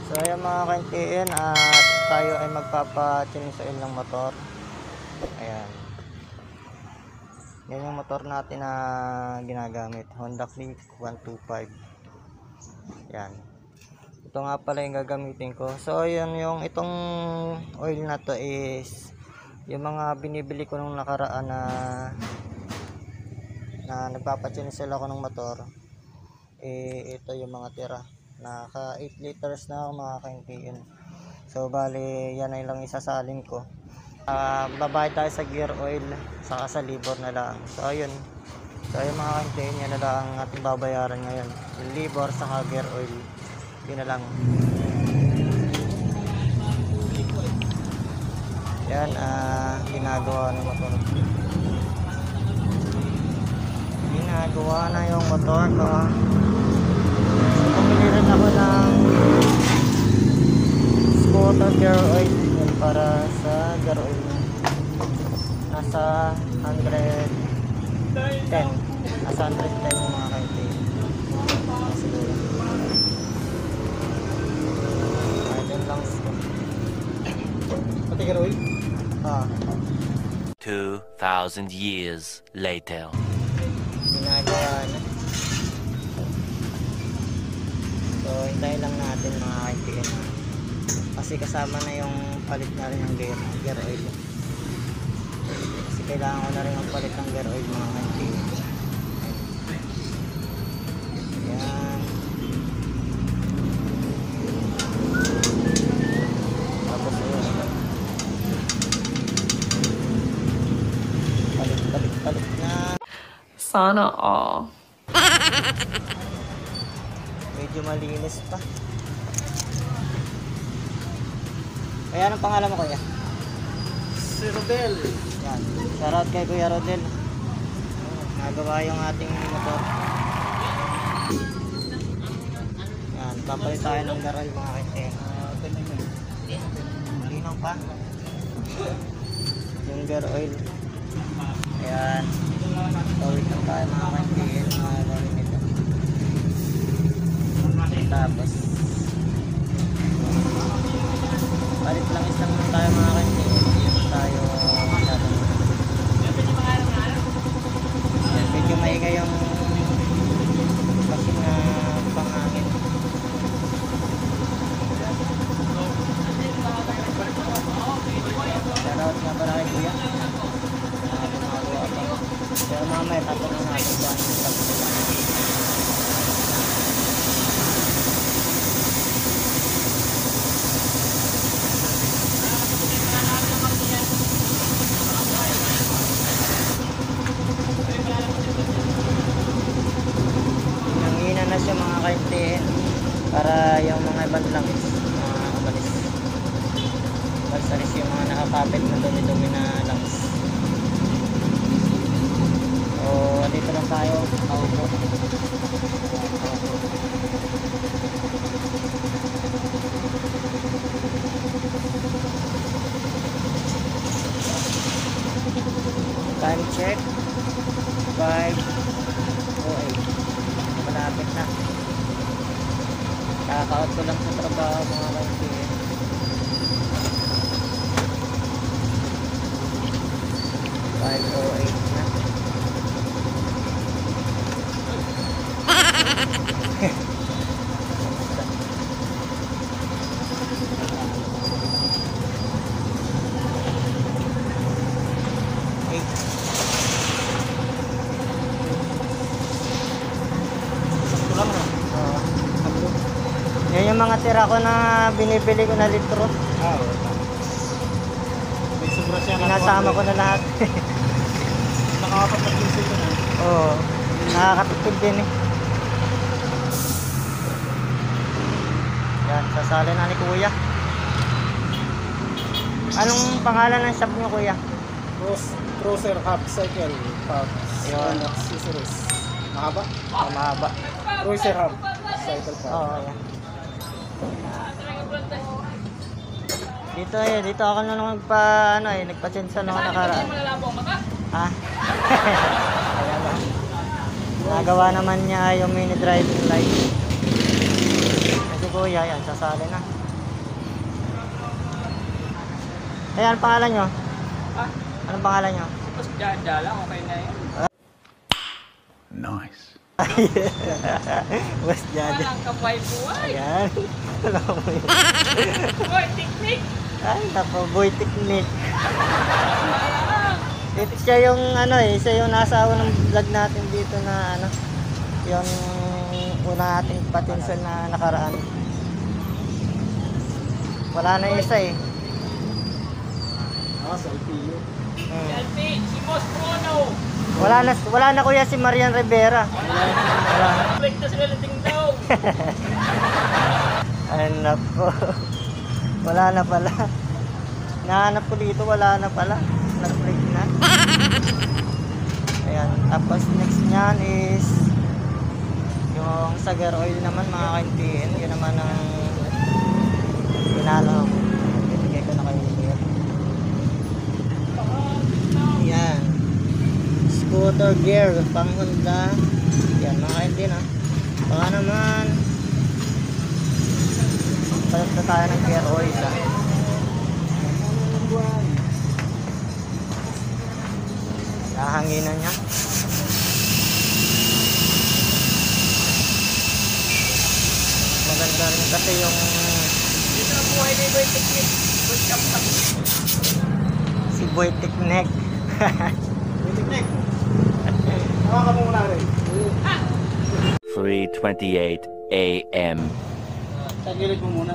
So ayan mga ka-NTN, at tayo ay magpapa-chainsaw ng motor. Ayan. Yan yung motor natin na ginagamit, Honda Click 125. Yan. Ito nga pala yung gagamitin ko. So yun, yung itong oil na to is yung mga binibili ko nung nakaraan na nagpapa-chainsaw ako ng motor. Ito yung mga tira. Naka 8 liters na ako mga ka-NTN. So bali yan ay lang isasalin ko. Babayad tayo sa gear oil saka sa libor na lang. So ayun. So ayun mga ka-NTN, yan na lang ang ating babayaran ngayon. Yung libor saka gear oil. Yun na lang. Yan, ginagawa ng motor. Ginagawa na yung motor ko. Bumili rin ako ng scooter gear oil yan para sa gear oil niya. Nasa 110. Nasa 110 yung mga ka-NTN. Siguro. Ayun lang. Pati gear oil? 2,000 years later. Ginagawa na. So hintayin lang natin mga ka-NTN, kasi kasama na yung palit na rin ng gear oil, kasi kailangan ko na rin magpalit ng gear oil mga ka-NTN. Yan. Tapos yun, palit na. Sana all. Medyo malinis pa. Kaya anong pangalan mo, kuya? Si Rodel. Yan. Shoutout kay Kuya Rodel. Nagawa yung ating motor. Yan. Papalit tayo ng garal mga ka-NTN. Linaw pa. Yung gear oil. Ayan. Tawid lang tayo mga ka-NTN. Mga gawin nito. Tapos palit lang isang lang tayo mga ka-NTN. Tayo medyo maingay yung kasi na pangangin. Shoutout nga pala kay Kuya. Gumagawa pa. Pero mamaya tatanong natin kung ano yung pagkakita. Nangina na siya mga ka-NTN para yung mga ibang langis umalis. Balsalis yung mga nakakapit na dumi-dumi na langis. So dito lang tayo paupo. Time check 5:08. Malapit na. Kaka-out ko lang sa trabaho mga ka-NTN. na. Yan yung mga tira ko na binibili ko na litro. May sobra siya. Sinasama ko na lahat. Nakakapat na piso ito na. Oo. Nakakatipid din eh. Yan, sasali na ni Kuya. Anong pangalan ng shop niyo, Kuya? Cruiser Hub Cycle Parts Ayun. and Accessories. Mahaba? Mahaba. Cruiser Hub Cycle Parts. Oo, yan. Dito ako na nagpa-change na ako nakaraan. Ha? Ayan ba? Nagawa naman niya yung mini driving light. Kasi kuya, yan, sasali na. Ayan, pangalan nyo? Ah, Anong pangalan nyo? tapos dada lang, okay na yun. Nice. Mas Jade. Walang kapay buhay. Ayan. Alam mo yun. Boy, technique. Ay, naku, boy technique. Ito siya yung ano eh, siya yung nasa ng vlog natin dito na ano, yung una nating patinsel na nakaraan. Wala na yung isa eh. Sa LPU. Selfie, si Boss Bruno. Wala na kuya si Marian Rivera. Wala na. Break na sila lating daw. Ay nako. Wala na pala. Nahanap ko dito, wala na pala. Nag-break na. Ayan. Tapos next niyan is yung Sagar Oil naman mga kaintiin. Yun naman ang pinalo ko. Bibigay ko na kayo dito. Yan. Scooter gear pang Honda. Yan mga kaintiin ha. Baka naman palit na tayo ng gear oil ha. Nahanginan niya. Maganda rin kasi yung Dito na buhay na yung technique. Boy, kap-kap. si Boy Technique. Technique. Hawakan mo muna rin. 3:28 a.m. Tagilid mo muna.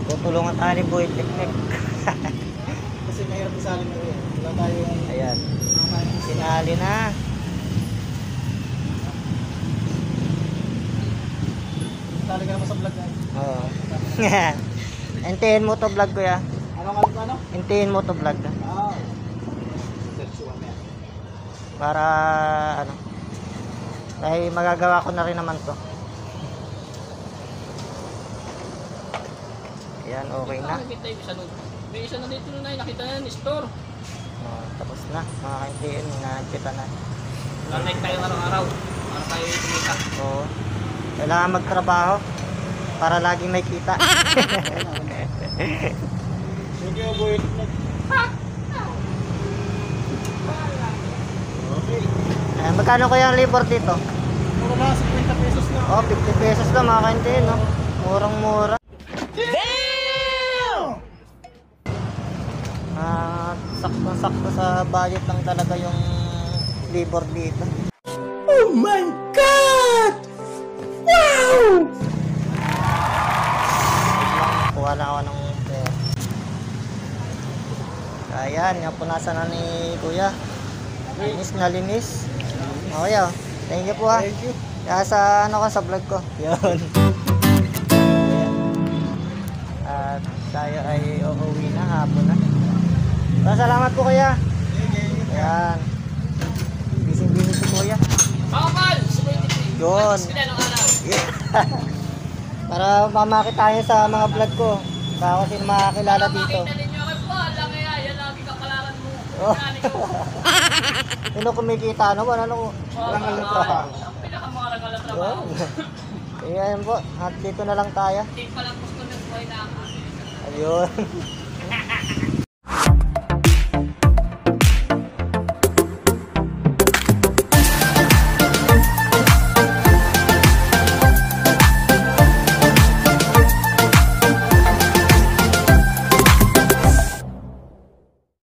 Tutulungan tayo ni Boy Technique. Kasi mahirap isalin mo rin. Wala tayong... Ayan. Sinali na. Sali ka naman sa vlog na. Oo. Hintayin mo to vlog ko ya. Ano? Hintayin mo to vlog na. Ah. Search mo yan. Para ano. Ay magagawa ko na rin naman to. Ayan, okay na. Nakita yung isa nun. May isa na dito na nakita na yung store. Oh, tapos na. Mga kaintiin, nakikita na. Lalike tayo araw-araw. Para tayo tumita. Oo. Kailangan magtrabaho para laging may kita. Thank you, boy. Okay. Magkano kaya ang labor dito? Puro na, 50 pesos na. Oh, 50 pesos lang mga kaintiin, no? Murang-mura. Saktong-sakto sa budget lang talaga yung labor dito. Oh my God! Wow! Kuha lang ako ng pera. Ayan, napunasan na ni Kuya. Linis na linis. Okay, oh. Thank you po ha. Thank you. Kaya sa ano ko sa vlog ko. Yun. Ayan. At tayo ay uuwi na hapon na. So, salamat po kuya. Ayan. Busy-busy si kuya. Bawal! Sumoy technique. Yun. Sila ng araw. Yeah. Para mamakit tayo sa mga vlog ko. Para ako sino makakilala dito. Makita ninyo ako po. Alam kaya, yan lagi kapalaran mo. Oh. Nani ko. Sino kumikita ano? Wala na ko. Rangal na trabaho. Ang pinakamarangal na Yun. trabaho. Ayan po. At dito na lang tayo. Hindi pa lang gusto ng buhay na ako. Ayun.